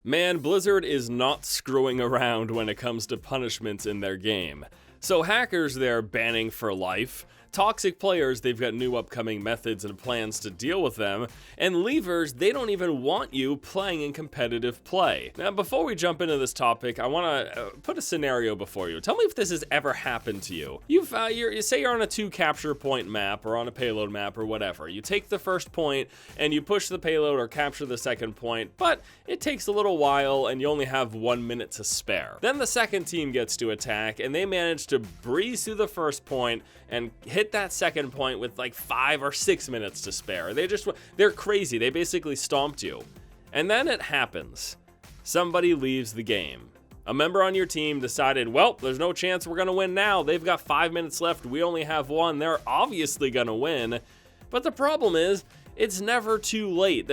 Man, Blizzard is not screwing around when it comes to punishments in their game. So hackers, they're banning for life. Toxic players, they've got new upcoming methods and plans to deal with them. And leavers, they don't even want you playing in competitive play. Now, before we jump into this topic, I want to put a scenario before you. Tell me if this has ever happened to you. You say you're on a 2 capture point map or on a payload map or whatever. You take the first point and you push the payload or capture the second point, but it takes a little while and you only have 1 minute to spare. Then the second team gets to attack and they manage to breeze through the first point and hit that second point with like 5 or 6 minutes to spare. They're crazy. They basically stomped you. And then it happens. Somebody leaves the game. A member on your team decided, well, there's no chance we're gonna win now. They've got 5 minutes left. We only have 1. They're obviously gonna win. But the problem is, it's never too late.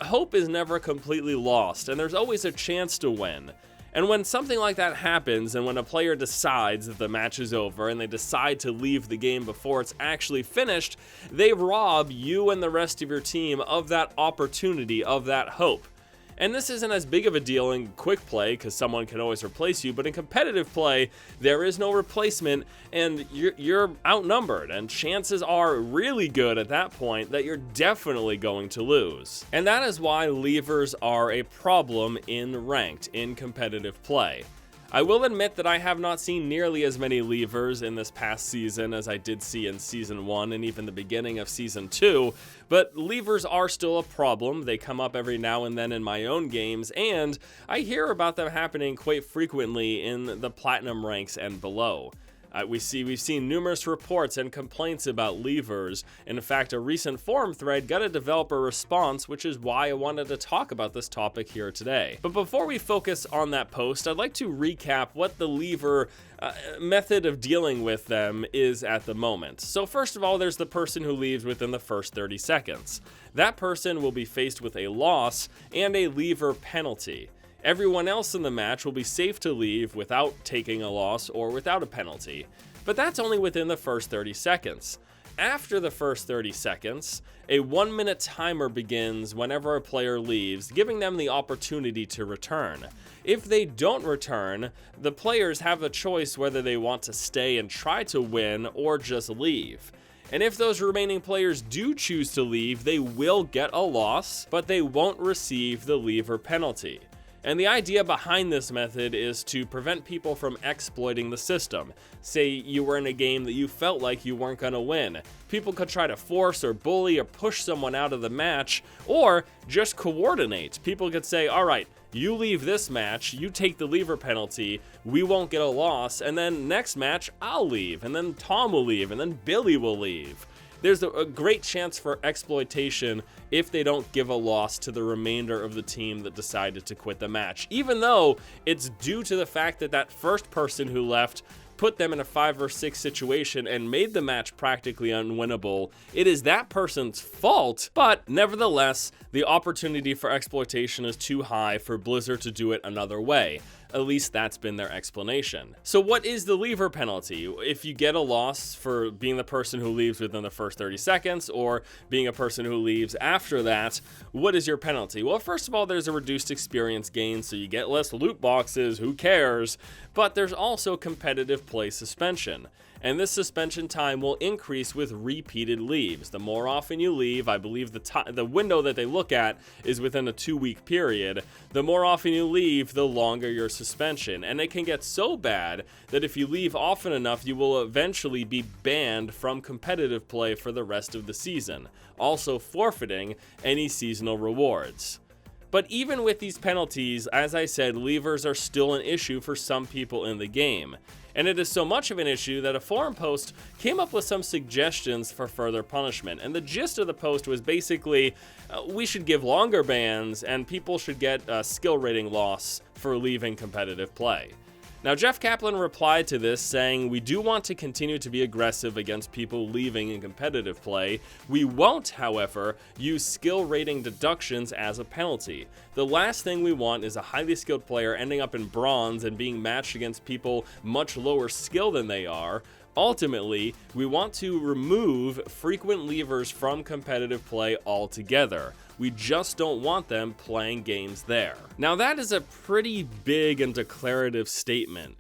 Hope is never completely lost, and there's always a chance to win. And when something like that happens, and when a player decides that the match is over and they decide to leave the game before it's actually finished, they rob you and the rest of your team of that opportunity, of that hope. And this isn't as big of a deal in quick play because someone can always replace you, but in competitive play, there is no replacement and you're outnumbered, and chances are really good at that point that you're definitely going to lose. And that is why leavers are a problem in ranked, in competitive play. I will admit that I have not seen nearly as many leavers in this past season as I did see in Season 1 and even the beginning of Season 2, but leavers are still a problem. They come up every now and then in my own games, and I hear about them happening quite frequently in the Platinum ranks and below. We've seen numerous reports and complaints about leavers. In fact, a recent forum thread got a developer response, which is why I wanted to talk about this topic here today. But before we focus on that post, I'd like to recap what the leaver method of dealing with them is at the moment. So first of all, there's the person who leaves within the first 30 seconds. That person will be faced with a loss and a leaver penalty. Everyone else in the match will be safe to leave without taking a loss or without a penalty, but that's only within the first 30 seconds. After the first 30 seconds, a 1 minute timer begins whenever a player leaves, giving them the opportunity to return. If they don't return, the players have the choice whether they want to stay and try to win or just leave. And if those remaining players do choose to leave, they will get a loss, but they won't receive the leaver penalty. And the idea behind this method is to prevent people from exploiting the system. Say you were in a game that you felt like you weren't going to win. People could try to force or bully or push someone out of the match, or just coordinate. People could say, all right, you leave this match, you take the leaver penalty, we won't get a loss, and then next match, I'll leave, and then Tom will leave, and then Billy will leave. There's a great chance for exploitation if they don't give a loss to the remainder of the team that decided to quit the match, even though it's due to the fact that that first person who left put them in a 5 or 6 situation and made the match practically unwinnable. It is that person's fault, but nevertheless, the opportunity for exploitation is too high for Blizzard to do it another way. At least that's been their explanation. So what is the leaver penalty? If you get a loss for being the person who leaves within the first 30 seconds or being a person who leaves after that, what is your penalty? Well, first of all, there's a reduced experience gain, so you get less loot boxes, who cares? But there's also competitive play suspension. And this suspension time will increase with repeated leaves. The more often you leave, I believe the window that they look at is within a 2-week period. The more often you leave, the longer your suspension. And it can get so bad that if you leave often enough, you will eventually be banned from competitive play for the rest of the season, also forfeiting any seasonal rewards. But even with these penalties, as I said, leavers are still an issue for some people in the game. And it is so much of an issue that a forum post came up with some suggestions for further punishment. And the gist of the post was basically, we should give longer bans and people should get a skill rating loss for leaving competitive play. Now, Jeff Kaplan replied to this saying, "We do want to continue to be aggressive against people leaving in competitive play. We won't, however, use skill rating deductions as a penalty. The last thing we want is a highly skilled player ending up in bronze and being matched against people much lower skill than they are, Ultimately, we want to remove frequent leavers from competitive play altogether. We just don't want them playing games there. Now that is a pretty big and declarative statement.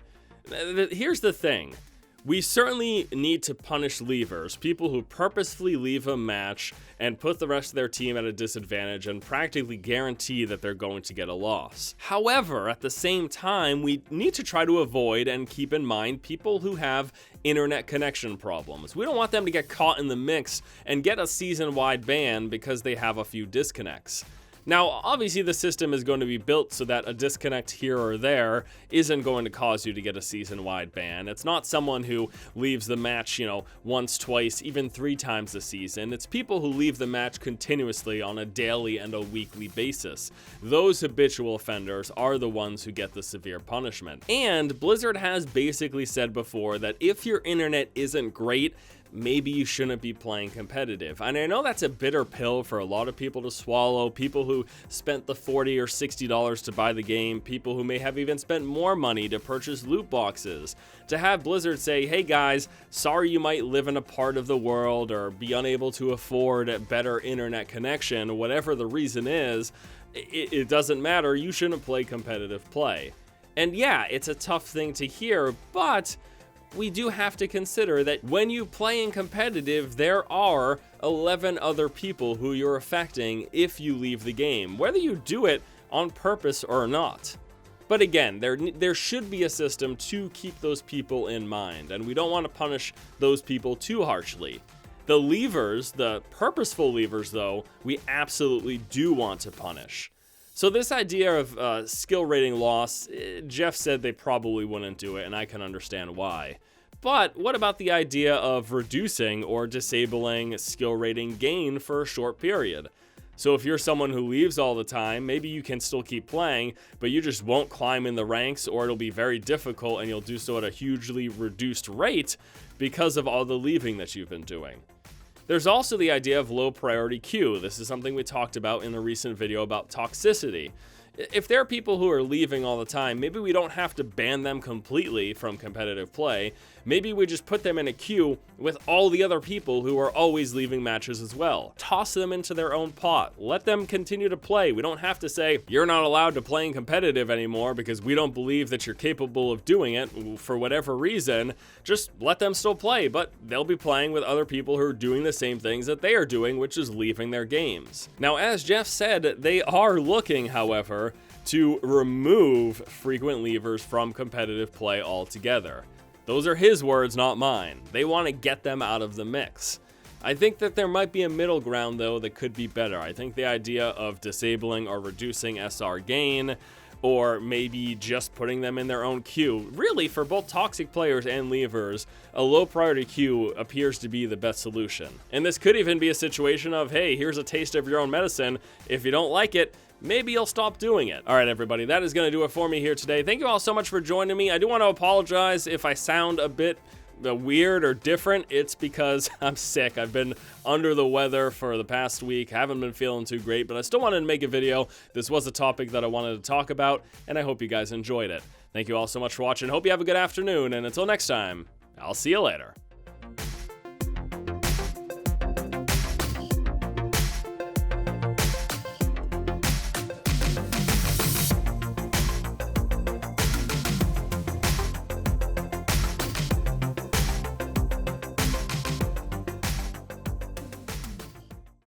Here's the thing. We certainly need to punish leavers, people who purposefully leave a match and put the rest of their team at a disadvantage and practically guarantee that they're going to get a loss. However, at the same time, we need to try to avoid and keep in mind people who have internet connection problems. We don't want them to get caught in the mix and get a season-wide ban because they have a few disconnects. Now, obviously the system is going to be built so that a disconnect here or there isn't going to cause you to get a season-wide ban. It's not someone who leaves the match, once, twice, even 3 times a season. It's people who leave the match continuously on a daily and a weekly basis. Those habitual offenders are the ones who get the severe punishment. And Blizzard has basically said before that if your internet isn't great, maybe you shouldn't be playing competitive. And I know that's a bitter pill for a lot of people to swallow, people who spent the $40 or $60 to buy the game, people who may have even spent more money to purchase loot boxes. To have Blizzard say, hey guys, sorry you might live in a part of the world or be unable to afford a better internet connection, whatever the reason is, it doesn't matter, you shouldn't play competitive play. And yeah, it's a tough thing to hear, but we do have to consider that when you play in competitive, there are 11 other people who you're affecting if you leave the game, whether you do it on purpose or not. But again, there should be a system to keep those people in mind, and we don't want to punish those people too harshly. The leavers, the purposeful leavers though, we absolutely do want to punish. So this idea of skill rating loss, Jeff said they probably wouldn't do it, and I can understand why. But what about the idea of reducing or disabling skill rating gain for a short period? So if you're someone who leaves all the time, maybe you can still keep playing, but you just won't climb in the ranks, or it'll be very difficult and you'll do so at a hugely reduced rate because of all the leaving that you've been doing. There's also the idea of low priority queue. This is something we talked about in a recent video about toxicity. If there are people who are leaving all the time, maybe we don't have to ban them completely from competitive play. Maybe we just put them in a queue with all the other people who are always leaving matches as well. Toss them into their own pot. Let them continue to play. We don't have to say, you're not allowed to play in competitive anymore because we don't believe that you're capable of doing it for whatever reason. Just let them still play, but they'll be playing with other people who are doing the same things that they are doing, which is leaving their games. Now, as Jeff said, they are looking, however, to remove frequent leavers from competitive play altogether. Those are his words, not mine. They want to get them out of the mix. I think that there might be a middle ground, though, that could be better. I think the idea of disabling or reducing SR gain, or maybe just putting them in their own queue, really for both toxic players and leavers, a low priority queue appears to be the best solution. And this could even be a situation of, hey, here's a taste of your own medicine. If you don't like it, maybe you'll stop doing it. All right, everybody, that is going to do it for me here today. Thank you all so much for joining me. I do want to apologize if I sound a bit weird or different. It's because I'm sick. I've been under the weather for the past week. Haven't been feeling too great, but I still wanted to make a video. This was a topic that I wanted to talk about, and I hope you guys enjoyed it. Thank you all so much for watching. Hope you have a good afternoon, and until next time, I'll see you later.